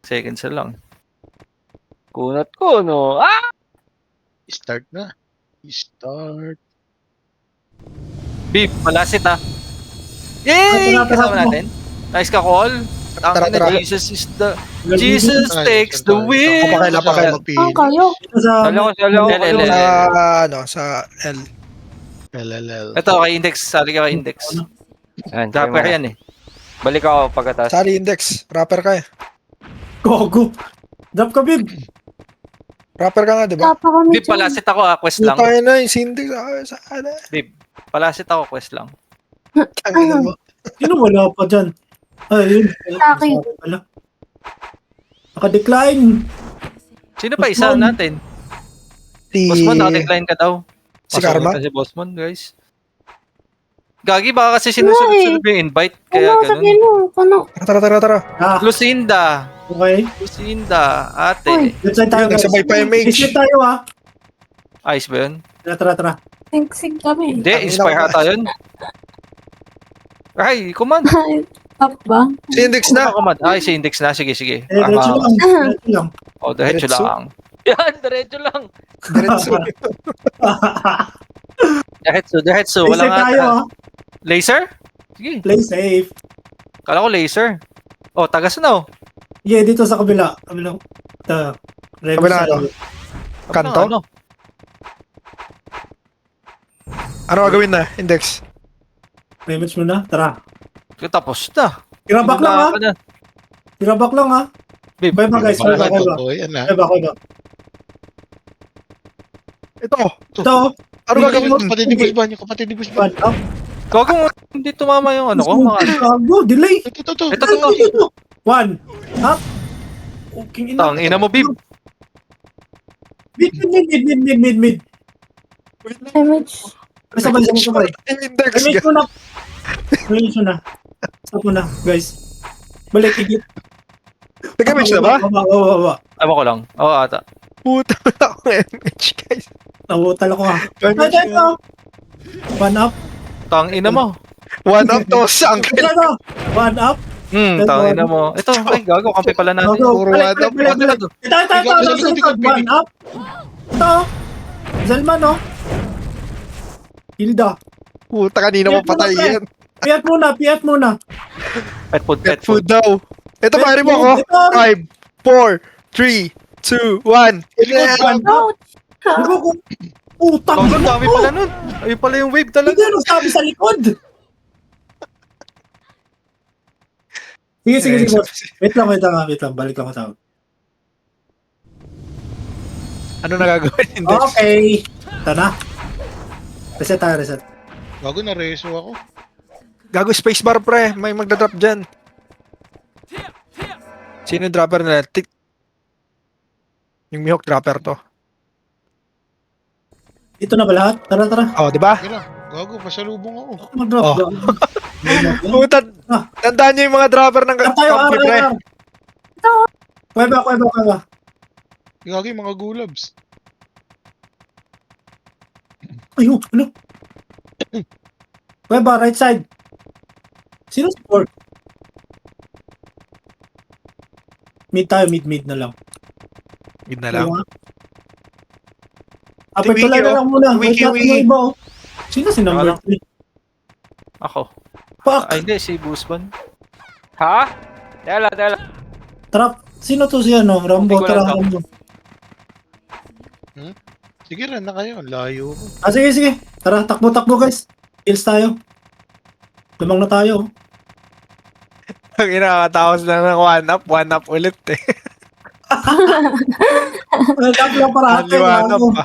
Seconds na lang. Kunat ko, no? Ah! Start na. Start. Beep, malasit ah. Yay! Kasama natin. Nice ka, call. Tara, Tangina, tara. Jesus takes the wheel. Kapakain. Magpili. kayo. Dala ko. L. Sa L. LLL. Ito, kay Index. Sali ka kay Index. Yan, Dapper yan eh. Balik ako pagkatas. Sali index. Rapper ka eh. Gogo. Drop ka, Bib. Rapper ka nga, di ba? Tapa kami Beep, palasit ako ah. Quest lang. Tayo na yung sindig. Sana. Beep, palasit ako. Quest lang. Tangina mo. Sino wala pa dyan? Ay, yun. Akin. Wala. Naka-decline. Sino pa isa Bossmon. natin? Si... Bossmon, naka-decline ka daw. Si Karma? Si Bossmon, guys. Gagi, baka kasi sinusunod-sunod mo yung invite. Kaya Ano, sabihin ganun. mo. Ano? Tara. Ah, Lucinda. okay. Lucinda, Uy. ate. Let's say tayo, Yun, nagsabay pa yung mage. Exit tayo, ha. Ayos ba yun? Tara. Singsig kami. Hindi, inspire ata yun. Ay, command. Top ba? Si index na. Command. Ay, si Index na. Sige. Eh, diretso lang. Diretso lang. O, diretso Diretso. lang. Yan, diretso lang. Diretso. Diretso. Exit Wala nga. tayo, ha. Laser? Sige. Play safe. Kala ko laser. Oh, tagas na oh. Yeah, dito sa kabila. Kabila. Kabila, ano? Kanto? Ano? Ano gagawin na? Index. Rematch mo na. Tara. Tapos na. Tirabak lang, ha. Wala ka na. Tirabak lang, ha. Babe, Bye ba, guys? Bye ba. Yan na. Bye ba. Ito. Ito, Ano gagawin? Kapatid ni Boss Ban. Yung kapatid ni Boss Ban. one up. Gago mo, hindi tumama yung ano ko. Mga Gago, delay. Ito. Ito. One up. Okay, Tang, ina mo, Bib. Mid. Damage. Sabay. Index. Rematch mo na. Rematch mo na. Stop mo na, guys. Balik, igit. Nag-match na ba? Baba. Ewan ko lang. Oo, ata. Puta na ako MH, guys. Nabutal ako, ha. Nag-match Ay, na. One up. Tang, ina mo. One up to sa uncle. Ano? One up. Tang, ina mo. Ito, ay, gago. Kampi pala natin. Puro one up. Balik. Ito. Nasa likod. One up. Ito. Zalman, no? Hilda. Puta, kanina mo patay yan. Piat muna. Pet Pet food. food daw. Ito, pare mo ako. 5, 4, 3, 2, 1. Ouch! Diba kung utang Ang dami pala nun. Ayun pala yung wave talaga. Hindi ano sabi sa likod. Sige, boss. Wait lang. Balik lang ako tawag. Ano na gagawin? Index? Okay. Ito na. Reset tayo. Bago na reso ako. Gago spacebar pre, may magdadrop dyan. Sino yung dropper nila? Yung Mihawk dropper to. Ito na ba lahat? Tara. Oh, di ba? Kaya gago, pasalubong ako. Mag-drop. Oh. Mag-drop. Puta, Ah. tandaan nyo yung mga dropper ng Tayo, company pre. Kuweba. Gagi, mga gulabs. Ayun, ano? Kuweba, right side. Sino support? Mid tayo, mid na lang. Mid na lang. Apatuloy na lang muna. Wiki. Wait natin yung iba, oh. Sino si number Wala. 3? Ako. Fuck! Ay, hindi. Si Boosman. Ha? Dala. Trap. Sino to si ano? Rambo, Hindi ko tara lang Rambo. Sige, ran na kayo. Ang layo ko. Ah, sige. Tara, takbo guys. Kills tayo. Lumang na tayo. Ang inakatawas lang ng one up ulit eh. Tap lang para atin. Naliwanap pa.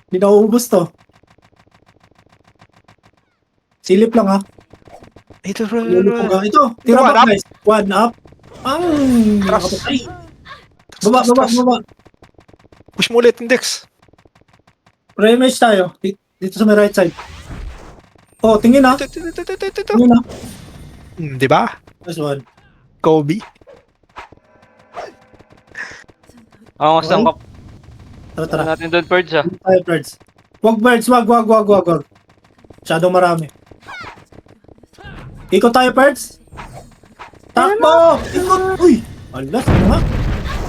Hindi na uubos to. Silip lang ha. Ito Silip lang ha. Ito, tira One ba up? guys? One up. Nakapatay. Baba. Push mo ulit, Index. Rematch tayo. Dito sa may right side. Oh, tingin ha. Tingin ha. Di ba? This one. Kobe. Ang gusto ko. Tara. Natin doon, Purge, ha? Tayo, birds. Wag birds, wag. Masyadong marami. Ikot tayo, birds. Takbo! Ikot! Uy! Alas, ano nga?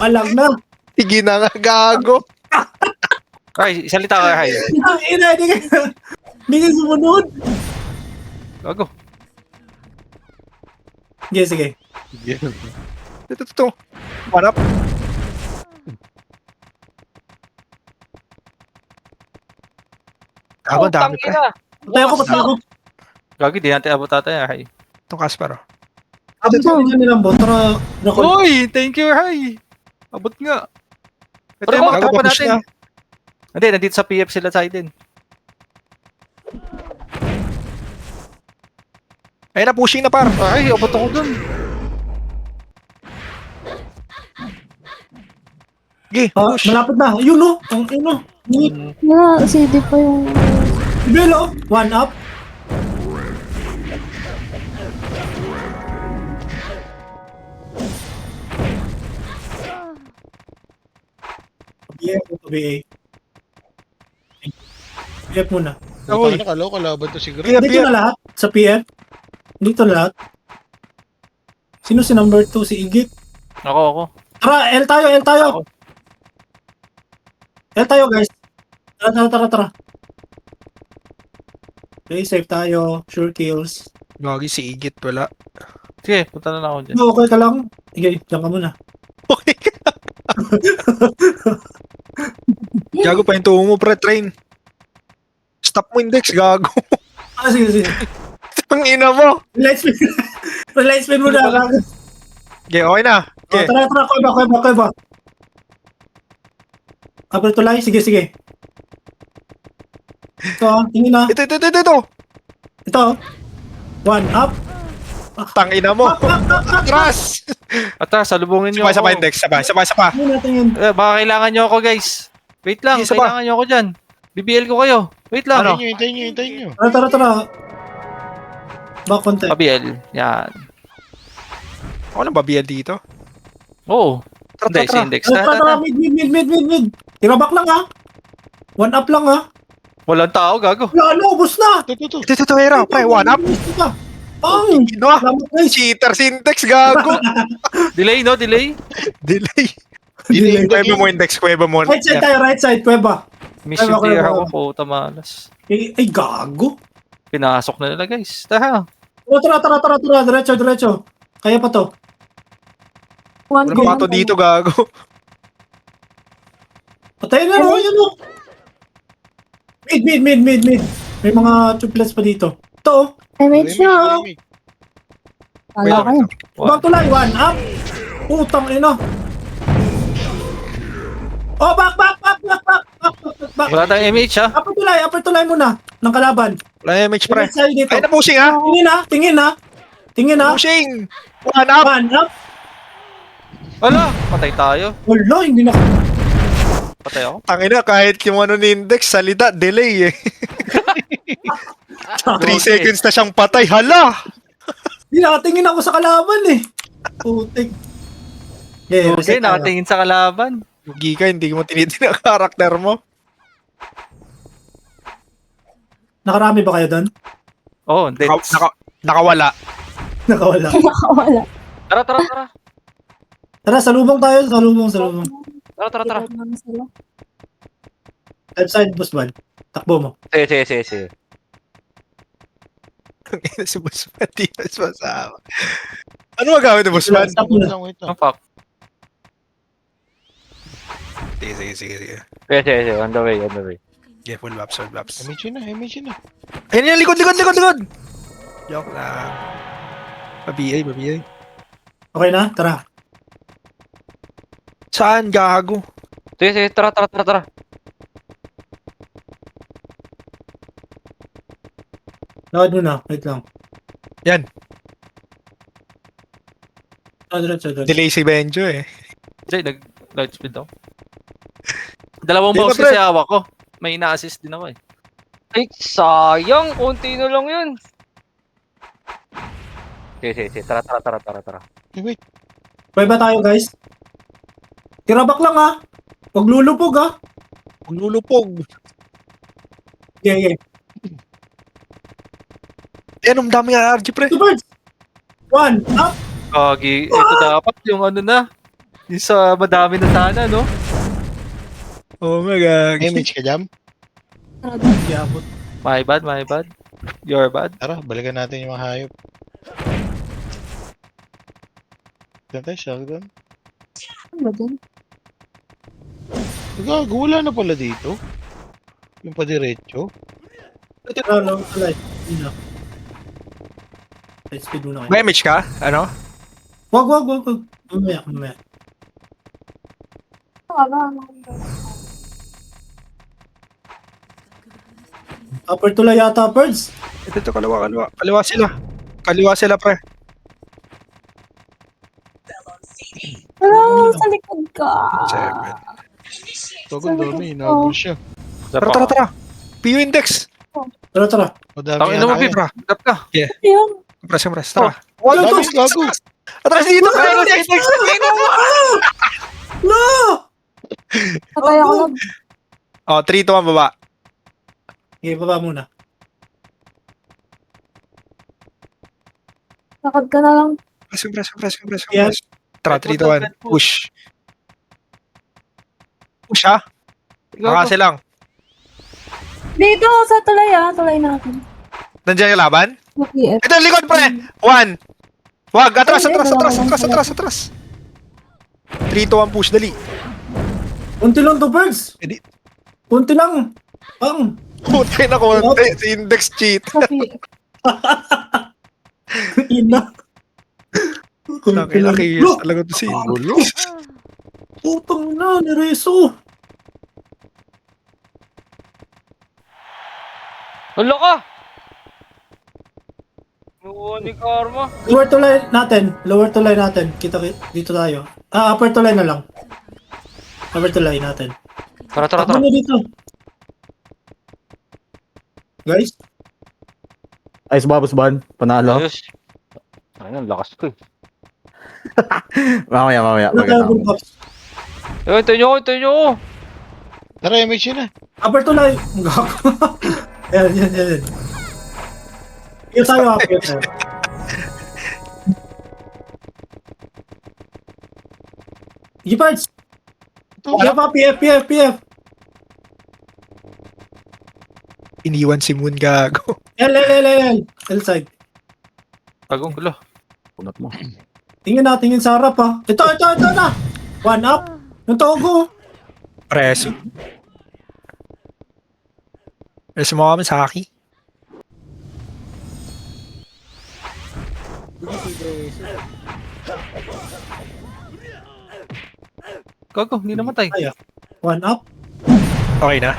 Alag na. Sige na nga, gago. Ay, salita ka, Hay. Ang ina, hindi ka sumunod. Gago. Sige. Ito. Hanap. Gago, ang dami pre. Patay ako. Gago, di natin abot ata yan, Hay. Itong Caspar, oh. Abot ko rin nilang bot. Tara, record. Uy, thank you, Hay. Abot nga. Ito Pero yung mga gago, tropa pa-push natin. Hindi, nandito sa PF sila sa din. Ayun na, pushing na par. Ay, abot ako dun. Sige, push. Malapit na. Yun no. Ang ino. Na, CD pa yung... Belo. One up. BA. PF muna. Uy. Nakalaw, kalaban to si Greg. Kaya, Dito na lahat sa PF. Dito na lahat. Sino si number 2? Si Igit? Ako. Tara, L tayo. Ako. L tayo guys. Tara. Okay, safe tayo. Sure kills. Gagi si Igit, wala. Sige, punta na lang ako dyan. No, okay ka lang. Sige, diyan ka muna. Gago pa yung tungo mo, pre, train. Stop mo index, gago. Sige. Ang ina mo. Relight spin muna. Okay, okay na. Okay. Tara, kuha ba. Kapag tulay, sige. Ito, tingin na. Ito. Ito. One up. Tang ina mo. Atras. Ata, salubungin nyo Sabay, ako. index. Sabay. Tingin. Baka kailangan nyo ako, guys. Wait lang, Isa pa. kailangan nyo ako dyan. BBL ko kayo. Wait lang. Ano? Hintayin nyo. Tara. Back konti. BBL. Yan. Ako lang babiyal dito. Oo. Hindi, si Index. Tara, mid. Tirabak lang ha. One up lang ha. Walang tao, gago. Lalo, ubos na. Ito, hero. Pre, one up. Pang. Ino. Salamat guys. Cheater syntax, gago. Delay, no? Delay. Delay. Delay. Kuweba mo. Right side tayo, right side. Kuweba. Miss yung Okay. tier ako, puta malas. Ay, gago. Pinasok na nila, guys. Taha. Tara. Diretso. Kaya pa to. One Wala pa to dito, gago. Patayin na, yun o. Mid. May mga triplets pa dito. Ito, Damage na. Kala ko yun. back to line, one up. Putang ina. Oh, back. Wala tayong MH, ha? Upper to line muna. Ng kalaban. Wala yung MH, pre. Right side dito. Ay, na pushing, ha? Tingin na. Pushing. One up. One up. Wala. Patay tayo. Wala, hindi na. Patay ako. Tangina, kahit yung ano ni index, salita, delay eh. 3 seconds na siyang patay. Hala! Hindi nakatingin ako sa kalaban eh. Putik. Yeah, Okay, reset tayo. nakatingin sa kalaban. Lugi ka, hindi mo tinitin ang karakter mo. Nakarami ba kayo doon? Oh, dead. Nakawala. Nakawala. Nakawala. Tara. Tara, salubong tayo. Salubong. Tara. Naman sila. Left side, Busman. Takbo mo. Sige. Si Busman, di mas masama. Ano magamit ni Busman? Stop mo na. Wait Ang lang. fuck. Sige. Sige. On the way. Yeah, full laps. MH na. Ayun yan, likod! Joke lang. Babiyay. Okay na? Tara. Saan, gago? Sige. Tara. Lakad muna. Wait lang. Yan. Diretso. Delay si Benjo eh. Jay, nag-light speed ako. Dalawang Di ba, mouse kasi hawak ko. May ina-assist din ako eh. Ay, sayang. Unti na lang yun. Sige. Tara. Wait. Pwede ba tayo, guys? Tirabak lang ha. Huwag lulupog ha. Huwag lulupog. Yeah. Yan, ang dami nga RG pre. Two birds. One up. Kagi, ito dapat yung ano na. Yung sa madami na sana, no? Oh my God. Image ka jam? Yabot. My bad, my bad. Your bad. Tara, balikan natin yung mga hayop. Diyan tayo, shotgun. Ano ba dun? Gago, wala na pala dito. Yung pa diretso. No, wala. Yun na. High speed muna kayo. May image ka? Ano? Wag. Mamaya. Upper tulay yata, birds. Ito, kaliwa. Kaliwa sila, pre. Hello, sa likod ka. 7. Gago, dami. Inabol siya. Tara. PU index. Tara. O dami Tangin na mo, yata Bib. yan. Tap ka. Yun. Press. Tara. Dami, gago. Atras dito, pre. No! Patay ako lang. Oh, 3 to 1 baba. Okay, baba muna. Lakad ka na lang. Press. Yan. Tara, 3 to 1. Push. Push, ha? Makasi lang. Dito, sa tulay tulay natin. Nandiyan yung laban? PF. Ito, likod, pre. 1. Wag, atras. 3 to 1 push, dali. Kunti lang to, birds. Edi. Kunti lang. Ang. Puti na konti. Si index cheat. Sa PF. Ina. Nakilaki Look! talaga to si Gulo. Putang na, nireso. Hala ka! Nuwa ni Karma. Lower tulay natin. Kita dito tayo. Upper tulay na lang. Upper tulay natin. Tara. Takbo na dito. Guys, Ice Babos Ban, panalo. Ayos. Ayun, lakas ko eh. Mamaya. ano tayo bullbox? Ayun, tayo nyo. Tara, image yun na. Upper tulay. Ang gago. Yan. Yan tayo, upper tayo. Gipards! PF. Iniwan si Moon gago. L side. Bagong gulo. Punot mo. Tingin sa harap ha. Ito na. One up. Yung togo. Preso. Preso mo kami sa Aki. Gago, hindi namatay. One up. Okay na.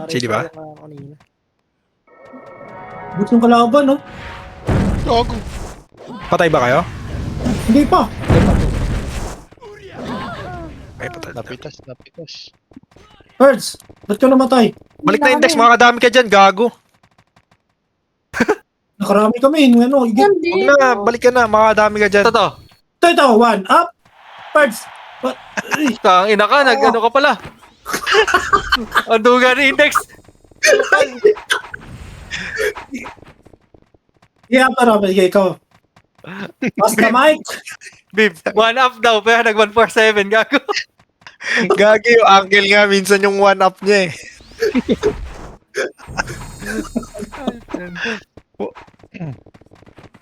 Sige ba? Boots yung kalaban no? Gago. Patay ba kayo? Hindi pa. Ay, patay. Napitas. Birds, ba't ka namatay? Balik na index, mga kadami ka dyan, gago. Nakarami kami. Ano, igit. Hindi. Huwag na, balik ka na, mga kadami ka dyan. Ito. One up. Birds. Kang ina ka, nag-ano ka pala. Ang duga ni Index. Yeah, para sige ikaw. Basta Mike. Bib, 1 up daw, pero nag-147, gago. Gagi yung uncle nga, minsan yung one up niya eh.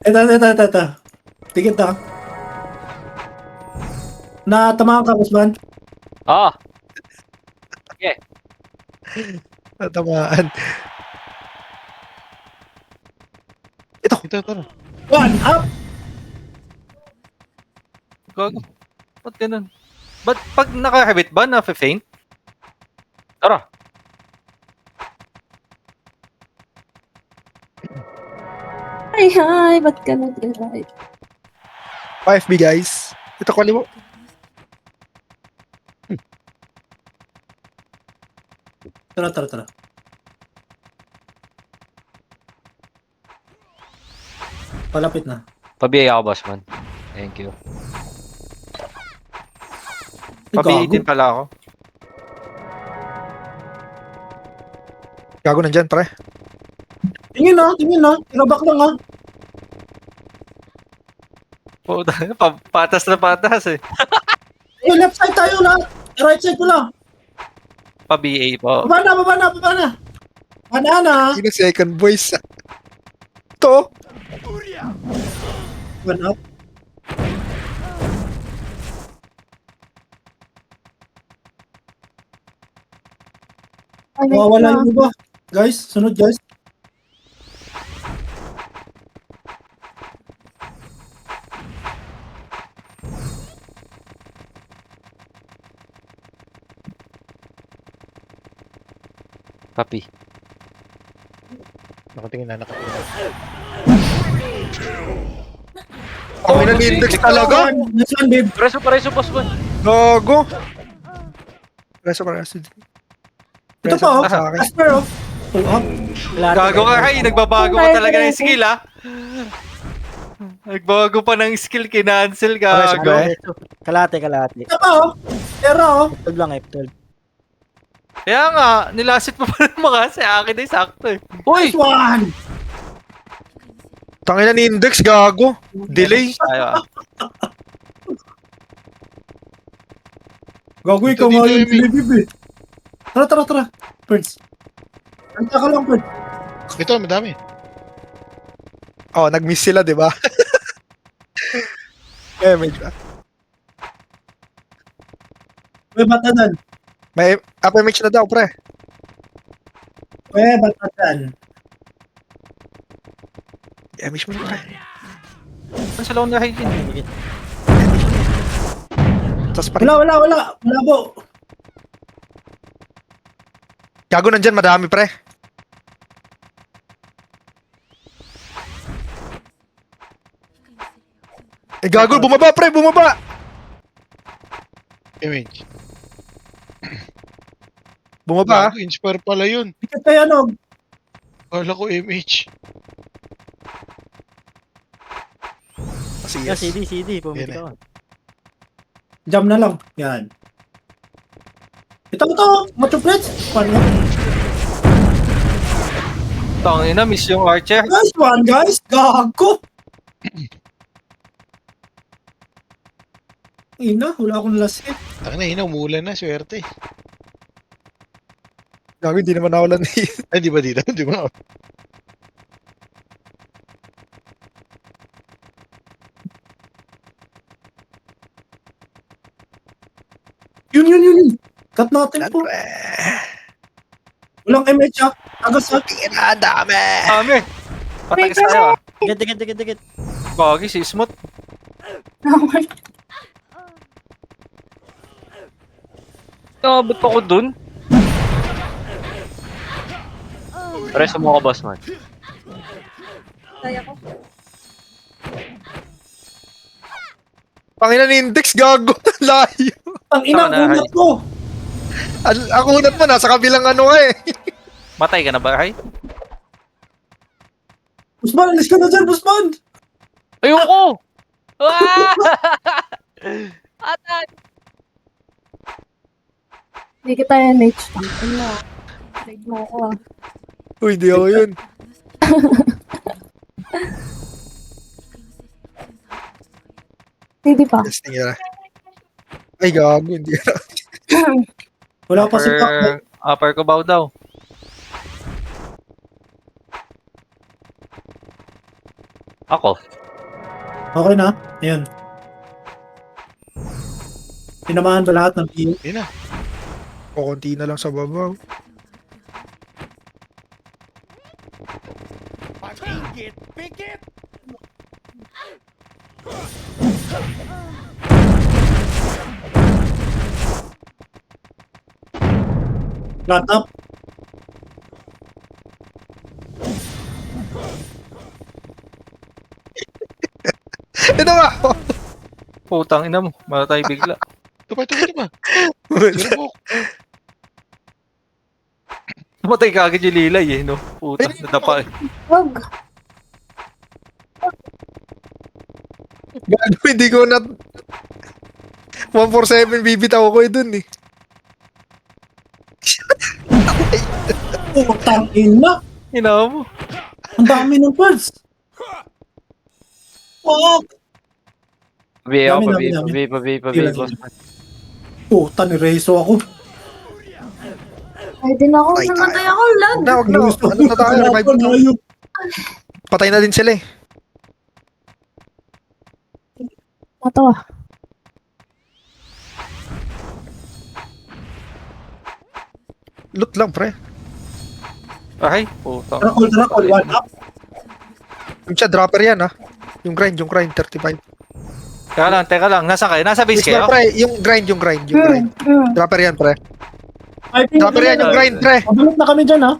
Ito. Tigit na. Natamaan ka, Busman? Ah, Natamaan. Ito, tara. One up. Gago. Ba't ganun? Ba't pag naka-habit ba, na-faint? tara. Hi, ba't ka nag-drive? 5B guys. Ito kaliwa. Tara. Palapit na. Pabiyaya ako, boss man. Thank you. Pabihitin pala ako. Gago nandyan, pre. Tingin na. Tinabak lang ha. Puta, patas na patas eh. Eh, left side tayo lahat. Right side ko lang. Pa-BA po. Baba na, baba na, baba na. Banana. Sino second voice? To. One up. Ay, Mawawala yung iba. Guys, sunod guys. Papi. Nakatingin na. Ang ina ni Index talaga. Next one, babe. Preso, boss man. Gago. Preso. Ito pa, oh. sa akin. Casper, oh. Pull up. Gago ka kay, nagbabago ka talaga ng skill ah. Nagbago pa ng skill, kinancel Preso gago. ba? Kalate. Ito pa, oh. Pero, oh. 12 lang F12. Kaya nga, nilasit mo pa ng mga sa akin ay sakto eh. Uy! Next one. Tangina ni Index, gago. Delay. Tayo ah. Gago, ikaw Dito, nga yung Emil. babe. Tara. Prince. Anta ka lang, Prince. Ito, madami. Oh, nag-miss sila, di ba? Eh, medyo. May batadan. May FMH na daw, pre. May batadan. FMH mo na, pre. Ano sa laon na hygiene? Tapos pa Wala po. Gago nandyan, madami, pre. Eh, gago, bumaba, pre, bumaba! Image. Bumaba, ah. Gago, inspire pala yun. Ikat kaya, no? Kala ko image. Kasi Yeah, yes. CD. Pumiti Yan ka. Jam na lang. Yan. Ito. Macho plates. Paano? Tangina, miss yung archer. Nice one, guys. Gago. Ina, wala akong last hit. Taka na, umuulan na, swerte. Gago, hindi naman nawalan ni... Ay, di ba dito? Di ba? Yun. Cut natin po. Pre. Walang MH, ha? Agas, ha? Tingnan, dami! Dami. Patagis tayo ah. Dikit. Gagi, si Smooth. Ba't pa ko dun? Preso mo ako, boss man. Kaya ko. Pangina ni Index, gago. Layo. Ang ina, Tama na, unat ko. Ang unat mo, nasa kabilang ano ka eh. Matay ka na ba, Hay? Busman, alis ka na dyan, Busman. Ayoko! Ah! Atay! Hindi kita NH. Ano? Trade mo ako, ah. Uy, di ako yun. Hindi pa. Testing yun. Ay, gago, hindi na. Wala pa si Pac. Upper ko bow daw. Ako. Okay na. Ayan. Pinamahan ba lahat ng PU? Yun na. Kukunti na lang sa babaw. Flat up. Ito ba? Putang ina mo, matatay bigla. Ito pa. Pero po. Matay ka agad yung lilay eh, no? Puta, nadapa eh. Wag. Gago, hindi ko na... 147 bibitaw ko dun eh. Putang ina. Ina mo. Oh, Ang dami ng birds. Fuck. Pabi ako, Dami, dami. pabi, Tira, boss. tira. Puta, nireso ako. Ay, din ako. Ay, Namatay tayo. ako. Lag. Huwag na, huwag na. Ano na tayo? Revive na. Ayun. Patay na din sila eh. Ito ah. Loot lang, pre. Ay, puta. Drakol, one up. Yung siya, dropper yan, ha. Yung grind, 35. Teka lang. Nasa kayo? Nasa base Yes, kayo? pre, yung grind. Dropper yan, pre. Ay, Dropper yan, yung grind, pre. Mabalot na kami dyan, ha?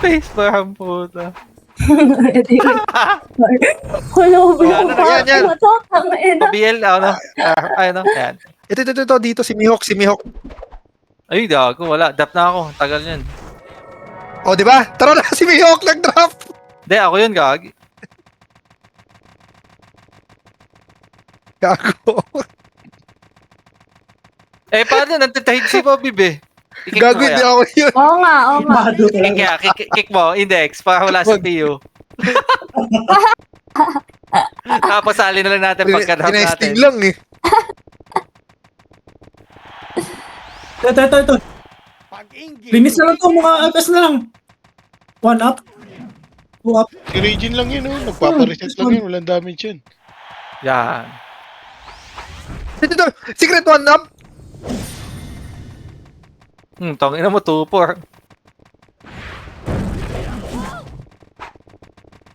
Base pa ang puta. Ready. Wala ko ba Yan, yan, yan. Ano to? Ang ina. PBL, ano? Ano? Ayan. Ito, dito, si Mihawk. Ay, gago. Wala. Dap na ako. Tagal yan. O, di ba? Tara na, si Mihawk nag-drop. Hindi, ako yun, gag. Gago. Eh, paano? Nantitahid si Bobby, be. I-kick mo Gago, hindi kaya? ako yun. Oo nga, oo nga. Mado Kick talaga. kaya. Kick mo. Index. Para wala sa PU. Tapos sali na lang natin pagka-drop Tinesting natin. lang eh. Ito. Linis na lang to, mga FS na lang. One up. Two up. Si Regine lang yun, oh. Nagpapareset lang yun. Walang damage yun. Yan. Ito, secret one up. Tangina mo, 2-4.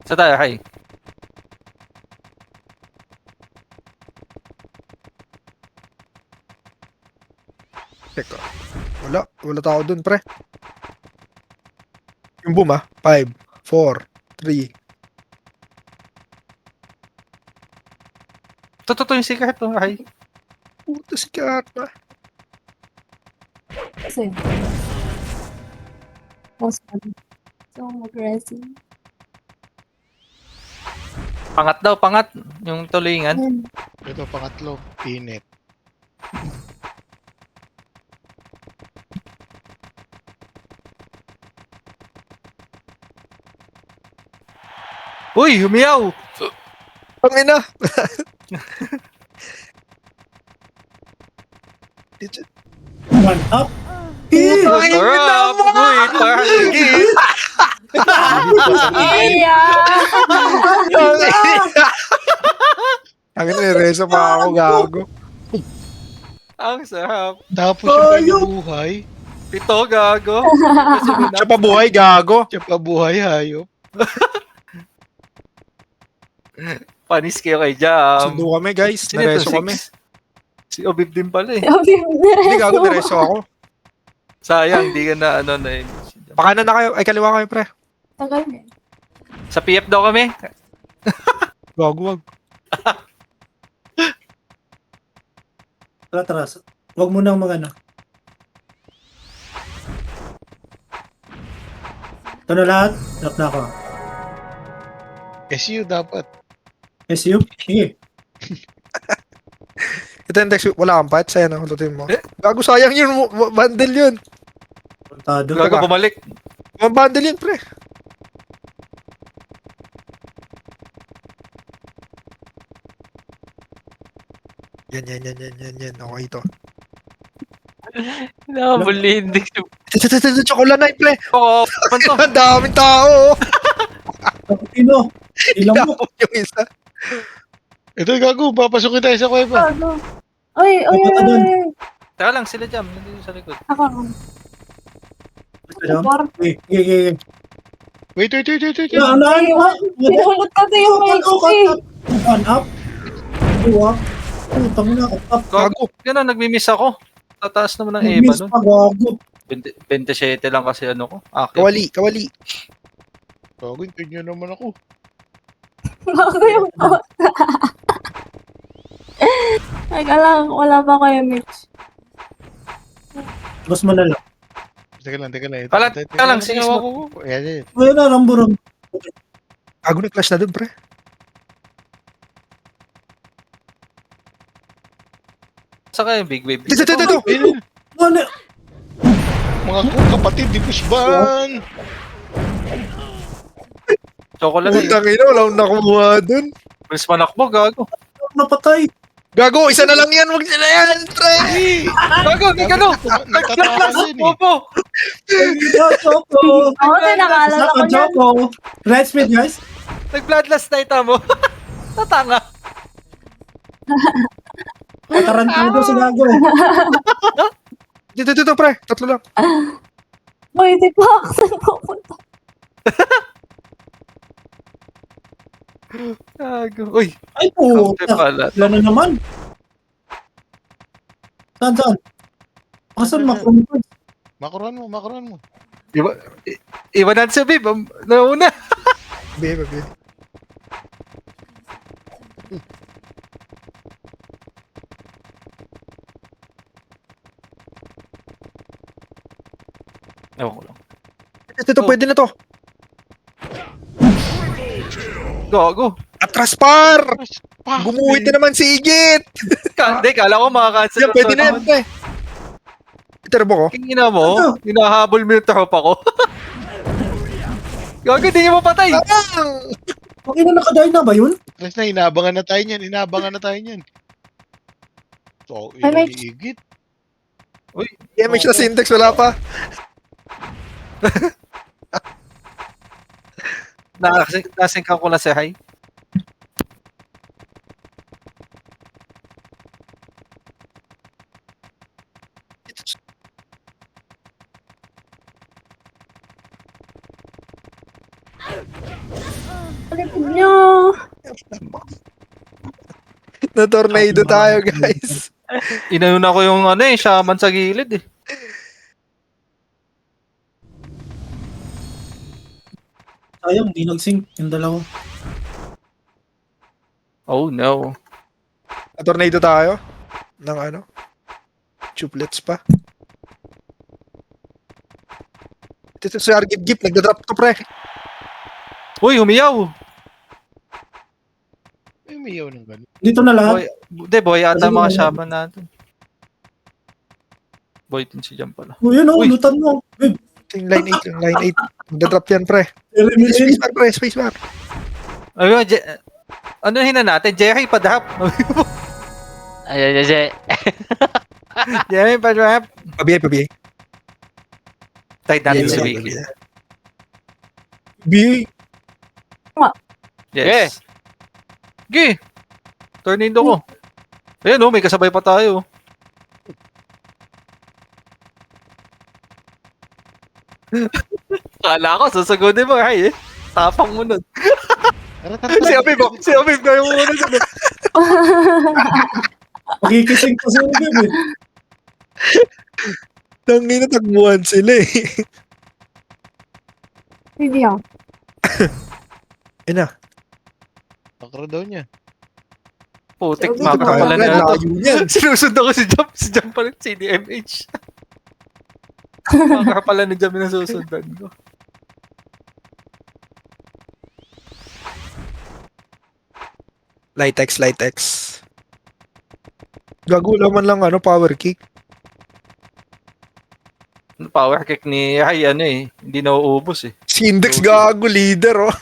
Sa tayo, hi. Teka. Wala tao dun, pre. Yung boom, 5, 4, 3. Totoo yung secret, oh, hi. Puta si Kata. Kasi. Most so aggressive. Pangat daw, pangat. Yung tulingan. Ayun. Ito, pangatlo. Init. Uy, humiyaw! Ang ina. One up. Ang ina Sarap! mo. Uy, parang higit! Iya! Ang ina, reso pa ako, gago. Ang sarap. Tapos yung buhay. Ito, gago. Kasi Siya pa buhay, gago. Siya pa buhay, hayop. panis kayo kay Jam. Sundo kami, guys. Sino ito? Nareso kami. Si Obib din pala eh. Hindi, gago, nareso ako. Sayang, di ka na ano na yun. Pakanan na kayo. Ay, kaliwa kayo, pre. Tagal niya. Sa PF daw kami. Gago, wag. Tara. Huwag mo nang mga ano. Ito na lahat. Lock na ako. SU dapat. SU? Sige. Ito yung text. Wala kang pat. Sayang na. Lutuin mo. Gago, sayang yun. Bundle yun. Puntado. Gago bumalik. Bundle yun, pre. Yan. Okay, ito. Nakabuli, hindi. Ito, chocolate night, pre. Oo, panto. Ang daming tao. Pino. Ilang mo. Yapo yung isa. Ito, gago. Papasukin tayo sa kuweba. Ano? Oy. Teka lang, sila Jam. Nandito sa likod. Ako. Sige. Wait. Ano? Pinulot kasi yung mic eh. One up. Two up. Putang na. Up. Gago. Yan na, nagmi-miss ako. Tataas naman ng Eva Miss nun. pa, gago. 27 lang kasi ano ko. Akit. Kawali. Gago, hintayin nyo naman ako. Bago yung pot. Teka lang, wala pa kayo, Mitch. Mas mo na lang. Teka lang. Ito, Teka lang, sige ginawa mo. ko. Ayan. Wala na, rambo. Gago na clash na dun, pre. Saka yung big wave. Ito. Ano? Mga kapatid, di pushban. Chocolate na yun. Putang ina, wala akong nakuha dun. Bilis manakbo, gago. Napatay. Gago, isa na lang yan. Huwag nila yan, pre. Gago, may gano. Nagtatakas yun eh. Opo. Choco. Ako din, nakaalala ko niyan. Choco. Right speed, guys. Nag-bloodlust na ita mo. Tatanga. Tarantado si Gago. Dito, pre. Tatlo lang. Boy, di pa ako saan pupunta. Gago. Uy, Ay, kaunti puta. pala. Wala na naman. Saan? Asan makumpad? Makuran mo. Iwan natin si Bib. Nauna. Babe. Ewan ko lang. Ito, pwede na to. Gago. Atras par! Gumuhit na naman si Igit! Hindi, kala ko makakancel. Yan, pwede na yan, pre. Itarbo ko. Kingina mo, hinahabol mo yung tropa ko. Gago, hindi niya mapatay. Okay na nakaday na ba yun? Tres na, inabangan na tayo niyan. So, Ay, may- iigit. Damage na syntax, wala pa. Nasingkan ko na si Hay. Palipid niyo. Na-tornado tayo, guys. Inuna ko yung shaman sa gilid eh. Sayang, di nag-sync yung dalawa. Oh no. Na-tornado tayo. Ng ano? Chuplets pa. Ito si Argip, nagda-drop to, pre. Uy, humiyaw. May umiyaw ng gano'n. Dito na lahat. Boy, hindi boy, ata Kasi mga ano- shaman natin. Boy, din si Jam pala. Oh, yun Uy. lutan mo. Babe, Ito yung line 8, Nagda-drop yan, pre. eliminate. Spacebar, pre, spacebar. Ayun, ano hina natin? Jerry, pa-drop. Ay. Jerry, pa-drop. Pabiyay. Tide natin Yes, si yes, Wiki. yes. Yes. Gi! Tornado ko. Ayan may kasabay pa tayo. Kala ko, sasagodin mo, Hay eh. Tapang mo nun. Si Abib, kaya mo muna sabi. Makikising ko sa Babe eh. Tangin na tagbuhan sila eh. Hindi ako. Takra daw niya. Putik, Sabi ko, makakapala Kaya na ito. layo yan. Sinusunod ko si Jam pa rin, CDMH. Makakapala ni Jam yung nasusundan ko. Light X. Gago laman lang power kick. Power kick ni Hay, hindi nauubos eh. Si Index gago, leader, oh.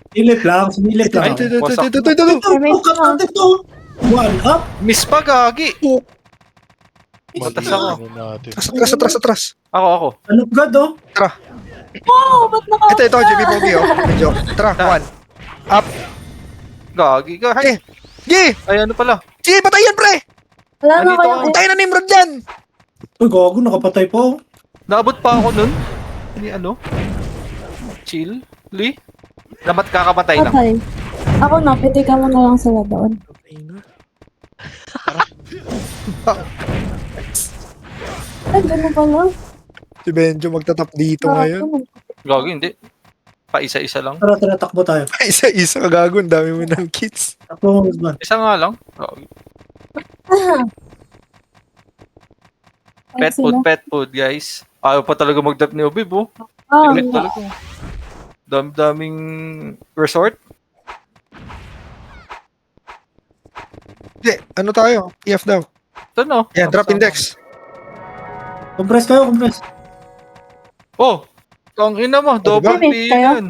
Sinilip lang. Ay, Ito. Oh, katante to. One up. Miss pa, gagi. Batas ako. Ano natin. Atras. Ako. Ano God oh? Oh, ba't naka... Ito, JB Pogi, oh. Medyo. Tara, one. Gagi ka, Hay. Gi! Ay, ano pala? Sige, patay yan, pre! Wala na Nandito kayo. ako. Tayo na Nimrod yan! Uy, gago, nakapatay pa oh. Naabot pa ako nun. Chill. Lee? Dapat kakapatay na. Patay. Ako na, pitikan mo na lang sila doon. Ay, gano'n pala. Si Benjo magtatap dito ngayon. Gagi, hindi. Pa isa-isa lang. Tara, takbo tayo. Isa-isa ka gago, ang dami mo ng kits. Takbo mo, husband. Isa nga lang. Gagi. Pet food, guys. Ayaw pa talaga mag-dap ni Obib, oh. Oh, Limit talaga. Daming resort. Hindi, ano tayo? PF daw. Ito no. Yan, drop index. Compress kayo, compress. Oh! Ang ina mo, double Limit P kayo? yan.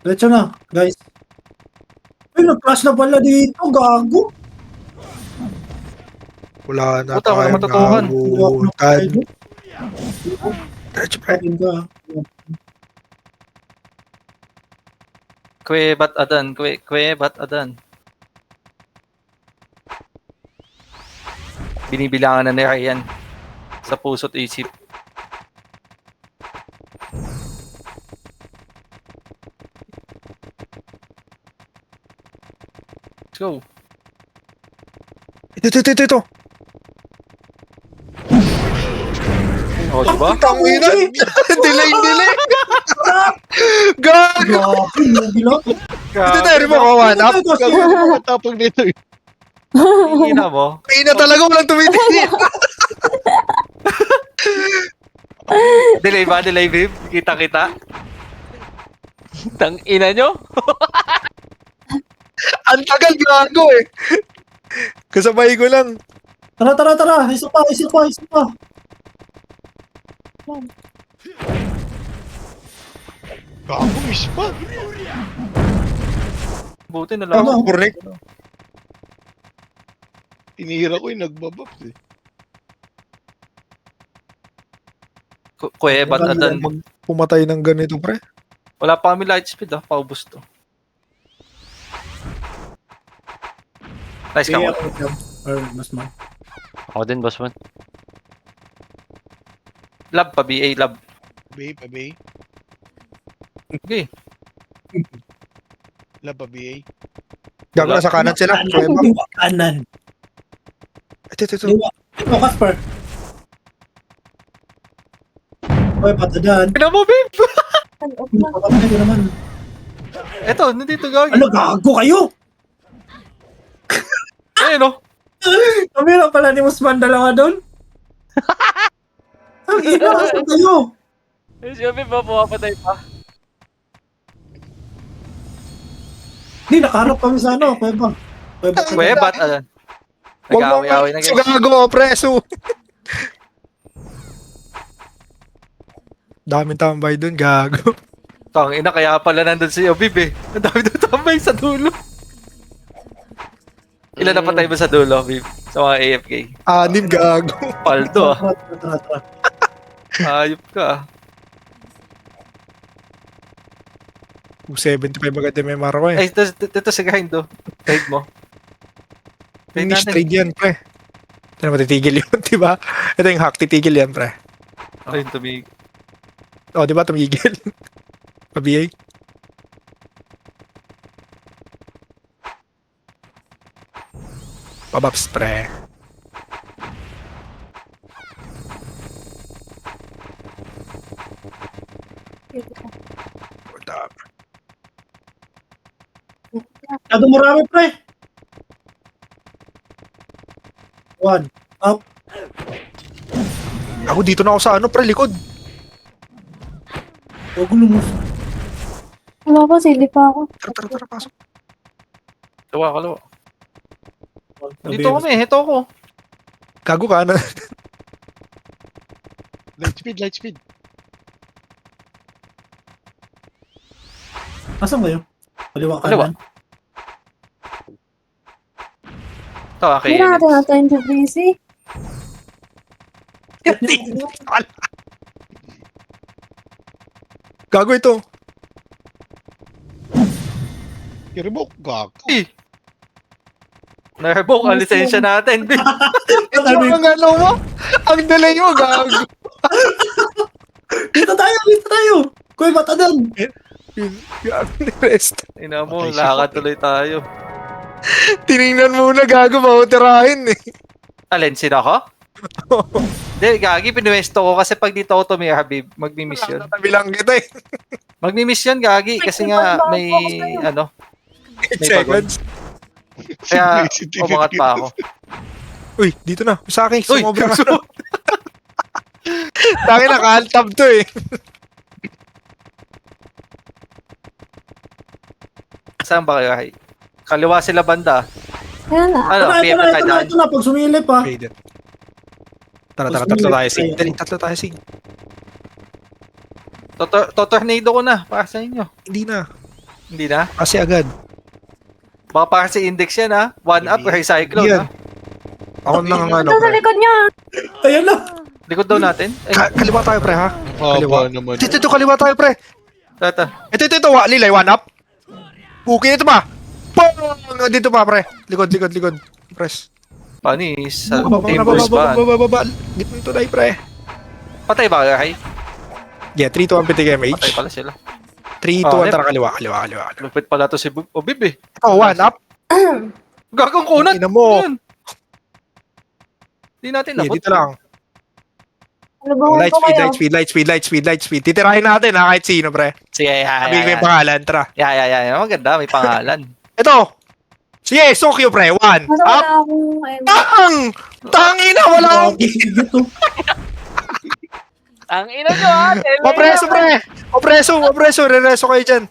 Diretso na, guys. Ay, nag-flash na pala dito, gago. Wala na Puta, wala tayong matutukan. nabutan. Diretso, pre. Ayun ka. Kwe bat adan, kwe bat adan. Binibilangan na ni Ryan sa puso't isip. Let's go. Ito. Oh, diba? Tangina. Delay. Gag! Grabe, lugi lang. Ito tayo mo ko, one up. Matapang nito eh. Ina mo. Ina talaga, walang tumitingin. Delay ba? Delay, babe? Kita. Tang ina nyo? Ang tagal, gago eh. Kasabay ko lang. Tara. Isa pa. Gago, miss pa. Buti na lang. Ako, correct. Tinira ko yung nagbabap eh. Kwe bat adan. Pumatay ng ganito, pre. Wala pa kami light speed paubos to. Nice ka mo. Or mas man. Ako din, boss man. Lab pa, BA lab. Pabay. Okay. Laba BA. Gago na sa kanan sila. Liwa kanan. Ito. Liwa. Ito, Casper. Oy, patadan. Pina mo, babe! Papatay ko naman. Eto, nandito gagi. Ano, gago kayo? Ayun no. Kami lang pala ni Musman dalawa doon. Ang ina, saan kayo? Sabi ba, pumapatay pa? Hindi, nakaharap kami sa ano, Kuweba. Kwe bat adan. Huwag mo Nag-away-away na so guys. gago, preso. Daming tambay dun, gago. Tang ina, kaya pala nandun si Obib eh. Ang dami doon tambay sa dulo. Ilan na patay ba sa dulo, Obib? Sa mga AFK? Anim, gago. Paldo ah. Tara. Ayop ka ah. 275 agad yung may maro ko eh. Ay, ito si Grind oh. Guide mo. Guide Finish natin. trade yan, pre. Ito na matitigil yun, di ba? Ito yung hack, titigil yan, pre. Ayun, tumig. O, di ba, tumigil? Pa-BA. Pabaps, pre. Good up. Masyado marami, pre. One. Up. Ako dito na ako sa ano, pre, likod. Huwag lumus. Wala ko, silip pa ako. Tara, pasok. Kalawa. Dito kami, ito ako. Gago ka na. Light speed. Asan kayo? Kaliwa Kaliwa. kanan. Ito, okay. Hindi natin natin to busy. Gago ito. Kiribok, gago. Na-revoke ang lisensya natin. Ito ang ano mo? Ang delay mo, gago. Dito tayo! Kuy, matadan! Gago ni Rest. Ina mo, Okay, lakad tuloy tayo. Tinignan muna, gago, mautirahin eh. Alin, sino ako? Hindi, gagi, pinuwesto ko kasi pag dito ako tumira, Habib, magmi-mission. Tatabi lang kita eh. Magmi-mission, gagi, kasi nga may, ano, 8 May seconds. kaya umangat pa ako. Uy, dito na. Sa akin, Uy! sumobra na. Dami naka-altab to eh. Saan ba kayo, Hay? Kaliwa sila banda. Ayan na. Ano, PF na tayo daan. Ito na, pag sumilip ha. Okay, din. Tara, tatlo tayo, Sig. Dali, tatlo tayo, Sig. Totornado ko na, para sa inyo. Hindi na. Hindi na. Kasi agad. Baka para si Index yan ha. One up or Cyclone Yan. ha. Ako nang ano, Ito sa pre. likod niya. Ayan na. Likod daw natin. Ay, Kaliwa tayo, pre, ha? Haba naman. Ito, kaliwa tayo, pre. tata. Ito, Lilay, one up. Pukin ito pa. Pong! Dito pa, pre. Likod. Press. Panis. Sa Baba. Team Bruce ba? Dito tayo, pre. Patay ba kay? Yeah, 3-2 ang pitig Patay MH. pala sila. 3-2 ang Nep. tara kaliwa. Lupit pala to si Bib eh. Oh, one up. Gagawang kunat. Ina mo. Yan. Hindi natin Yeah, nabot. dito lang. Ano ba ko kayo? Light speed. Titirahin natin, ha? Kahit sino, pre. Sige, Sabihin ko yung pangalan, tara. Maganda, may pangalan. Ito. Sige, Sokyo, pre. One. Masa Up. wala akong Tangina, wala akong Ito. Ang ina nyo ha! Opreso, re-reso kayo dyan.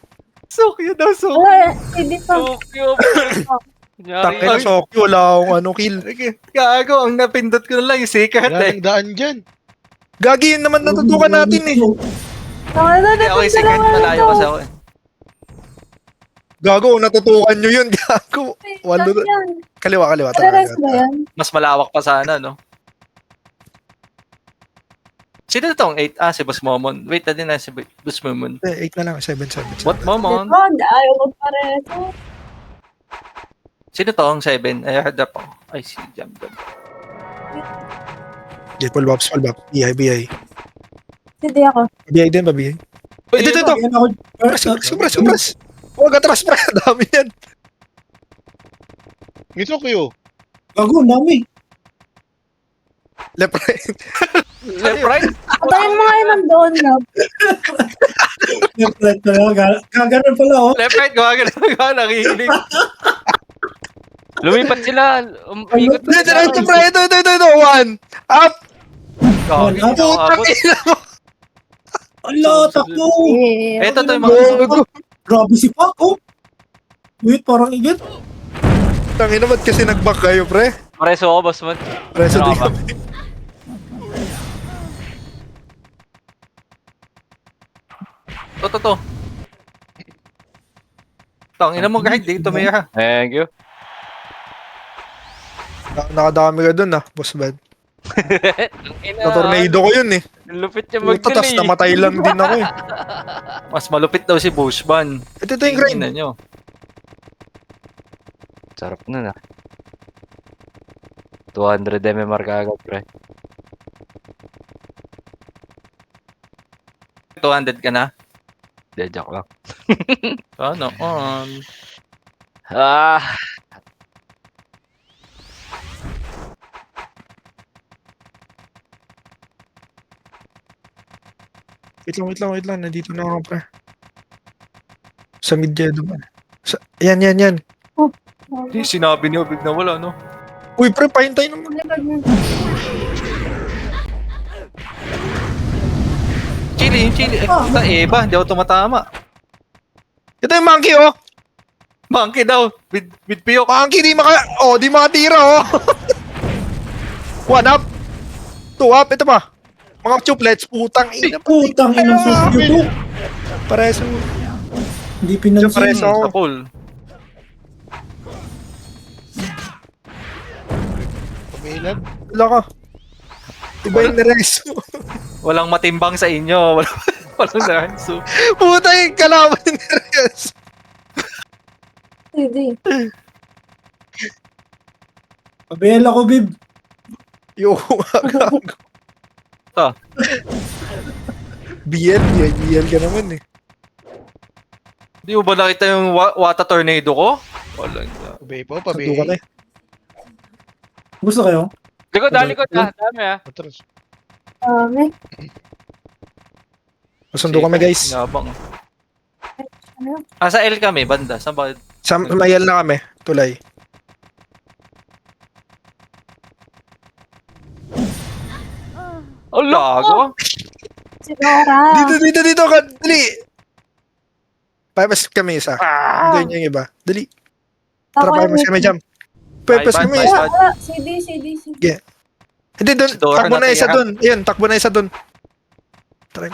Sokyo daw, Sokyo. Wala, hindi pa. Tokyo! Kunyari, Tangina, Sokyo, wala akong ano, kill. Gago, ang napindot ko na lang yung secret Wala eh. nang daan dyan. Gagi yun naman natutukan natin eh. Ako yung secret, malayo kasi ako eh. Gago, natutukan nyo yun, gago. Walo na. Kaliwa. Rest ba yan? Mas malawak pa sana, no? Sino tong 8? Si Boss Momon. Wait, na din na si Boss Momon. 8 na lang, 7. What Momon? Ito, ayaw mo pareho. Sino tong 7? I heard up ako. Ay, si Jam. Full bop. BI. Hindi ako. BI din ba, BI? Ito. Ayan ako. Supras. Huwag atras, pre. Dami yan. Ito kayo. Gago, dami. Left, right. Left, right? Patayin mo nga yun ng doon na. Gaganon pala, oh. Left, right. Gawagano. Nakikinig. lumipat sila. Umikot na sila. Ito, pre. Ito. One. Up. Gagi, One, Putang nakakabot. ina mo. Ala, takbo. Ito to yung mga... Gago. Grabe si Pac, oh. Wait, parang igit. Tangina, ba't kasi nag-back kayo, pre? Pareso ako, boss man. Preso Ano din ka ba? kami. To. Tangina mo kahit dito may ha. Thank you. Nakadami ka dun, boss bad. Ang ina. Na-tornado ko yun eh. Lupit niya Puta, tas mag-delay. namatay lang din ako eh. Mas malupit daw si Bushban. Ito yung grind. Tingnan nyo. Sarap nun 200 MMR kagad, pre. 200 ka na? Hindi, joke lang. Ano? Ah! Wait lang. Nandito na ako, pre. Sa media doon. Yan. Di sinabi ni Obig na wala, no? Uy, pre, pahintay naman. Likod mo. Chili. Puta, Eva. Hindi ako tumatama. Ito yung monkey, oh. Monkey daw. With piyok. Monkey, di makatira, oh. One up. Two up. Ito pa. Mga chuplets, putang ina. Putang inang susyo to. Pareso. Hindi Diyan pinansin. pareso ako. Sa pool. Kumilag. Wala ka. Iba yung nareso. Walang matimbang sa inyo. Walang nahanso. Puta yung kalaban yung nareso. Hindi. Pabela ko, Bib. Yo, Ah. BL ka naman eh. Di mo ba nakita yung Wata Tornado ko? Wala nga. Pabay po, Santo ka pabay. na eh. Gusto kayo? Likod ha. Dami ha. Atras. Dami. Masundo kami, guys. Yabang. Ano? Sa L kami, banda. Saan ba? Sa mayal na kami. Tulay. Oh, Gago. Si Nora. Dito ka. Dali. Pipes kami isa. Doon yung iba. Dali. Tara, pipes kami jam. Pipes Bye, kami bye, isa. bye. Wala. CD. Hindi, doon. Si Dora Takbo na na isa tira. doon. Ayun, takbo na isa doon. Tara.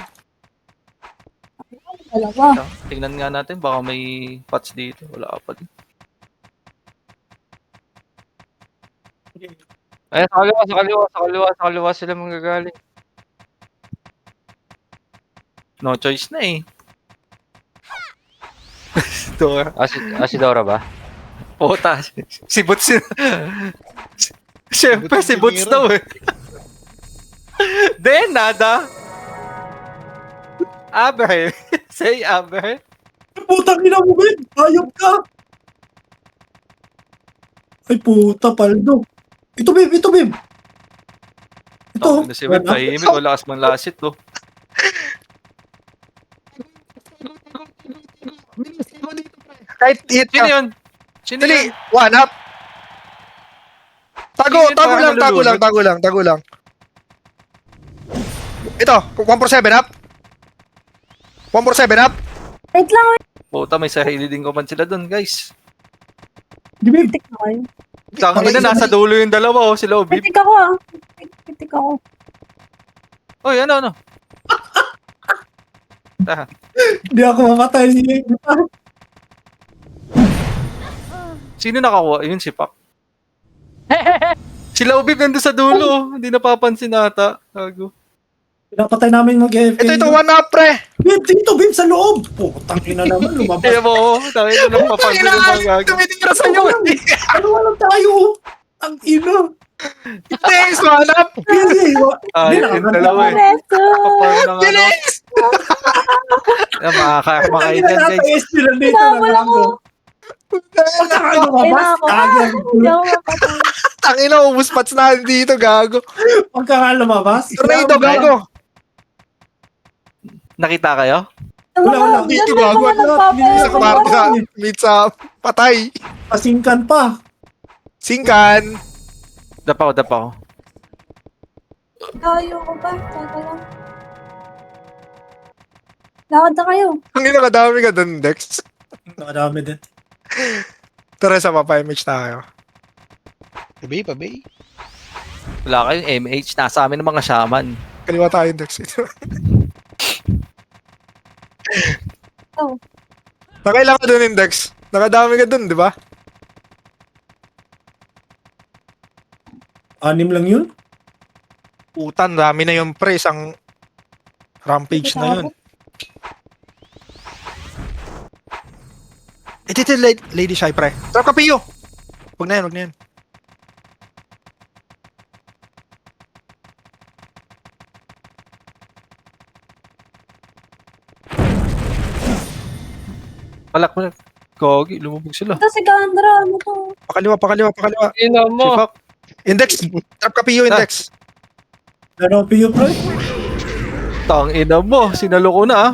Dalawa. Tingnan nga natin, baka may pots dito. Wala pa din. Ay, sa kaliwa sila manggagaling. No choice na eh. Dora. Si Dora ba? Puta. Si Boots. Siyempre, si Boots daw eh. Then, nada. Aber. Say Aber. Putang ina mo, Ben! Ayop ka! Ay, puta, paldo. Ito, Bib! Ito, Bib! Ito. Ito. Si Web, tahimik. Wala kas man lasit to. Kahit hit Sino ka. yun? Sino Dali, yun? one up. Tago, Sige, tago parang lang, tago lang, nalulunod. tago lang, tago lang. Ito, 147 up. 147 up. Wait lang, wait. Puta, may sarili din command sila dun, guys. Di, Bib! Pitik na kayo. Tangin na, nasa dulo yung dalawa, oh. Sila, oh, Bib. Pitik ako ah. Pitik ako. Oy, ano? Ah, Hindi ako mamatay. sino nakakuha? Yun, si Pak. Sila, oh, Bib, nandun sa dulo. Oh. Hindi napapansin ata. Gago. Pinapatay namin mag-FA. Ito, one up, pre. Bib, dito, Bib, sa loob! Putang ina naman, lumabas. Kaya mo, oh. Tangin na, napapansin yung mga gago. Tumitira sa'yo. Ano lang tayo? Ang ina! Thanks, one up. Ay, yung dalawa eh. Resto. Kapag ng ano. Bilis. Makakama kayo dyan, guys. Nakatayos nila dito. Sabol ako. Pagkaka lumabas, Kailangan ako. kagyan. Hindi ako mapatay. Tangina, ubus pats na dito, gago. Pagkaka lumabas. Tornado, gago. Nakita kayo? Wala. Dito, Diyan may gago. mga nagpapayo. Sa kwarto sa, meet sa patay. Pasingkan pa. Singkan. Dapaw. Tayo ko ba? Teka lang. Lakad na kayo. Ang ina, kadami ka dun, Dex. Nakadami din. Tara sa mapa-image tayo. Pabay. Wala kayong MH. Nasa amin ng mga shaman. Kaliwa tayo, Dex. Oh. Nakailan ka dun, Dex? Nakadami ka dun, di ba? 6 lang yun? Putan, dami na yung pre. Isang rampage na yun. Ito, Lady Shy, pre. Trap ka, Pio. Huwag na yan. Palak. Gogi, lumubog sila. Ito si Gandra. Ano to? Pakaliwa. Ina Si mo. Pak. Index. Trap ka, Pio, Index. Ano, Pio, bro? Tang ina mo. Sinalo ko na ah.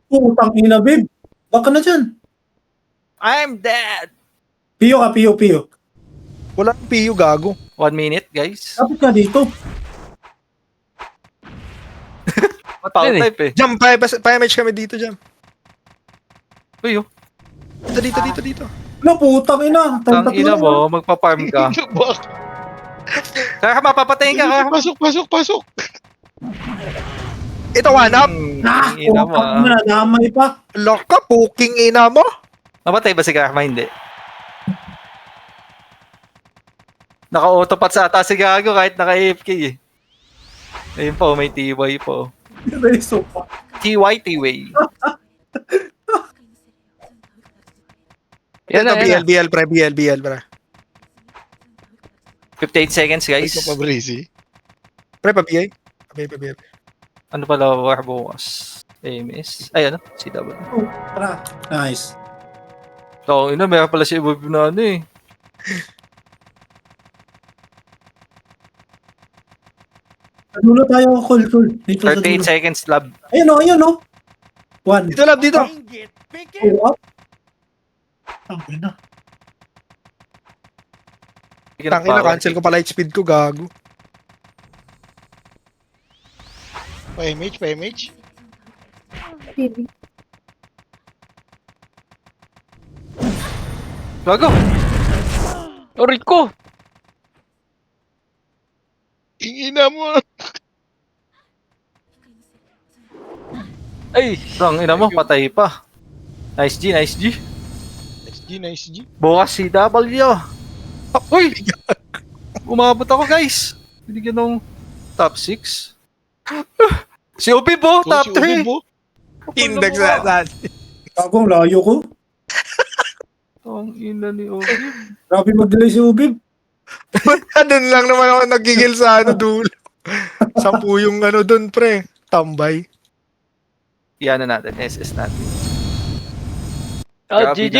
Putang ina, babe. Baka na dyan. I'm dead. Pio ka, Pio. Wala kang Pio, gago. 1 minute, guys. Dapat ka dito. Power Yun eh. type eh. Jam, pa-image kami dito, Jam. Uy, oh. Dito. Ano, putang ina. Tang ina mo, magpa-farm ka. Kaya mapapatayin ka. Pasok. Ito, one up. Ah, Tang ina mo. putang ina. Damay pa. Lock ka, puking ina mo. Namatay ba si Karma? Hindi. Naka-autopat sa ata si Gago kahit naka-AFK eh. Ayun po, may TY po. Reso pa. TY. Yan Ito, na. BL, pre. 58 seconds, Ay, guys. ka pa, Breezy. Pre, pa-BL. Pa-BL. Ano pala war bukas? AMS. Ay, ano? CW. Tara. Nice. So, ina, meron pala si Evolve na ano eh. Sa dulo tayo, cool. Dito sa 38 dulo. seconds, lab. Ayun o. 1. Dito, lab, dito. Go up. Ang ina. Tangina, cancel ko pala yung speed ko, gago. Pa-image. TV. Gago! Oray ko! Ina mo. Ay! Ang ina mo, patay pa. Nice G, nice G. Nice G, nice G. Bukas si W. Ah, uy! Umabot ako guys. Binigyan ng top 6. Si Ubib po, Oh, top si 3. Ubib, oh. Index na. Ako, ang layo ko. Ang ina ni Ubib. Grabe mag-delay si Ubib. Doon lang naman ako nagigil sa dulo. 10 yung doon, pre. Tambay. Yan na natin, SS natin. Ah, Grabe GG!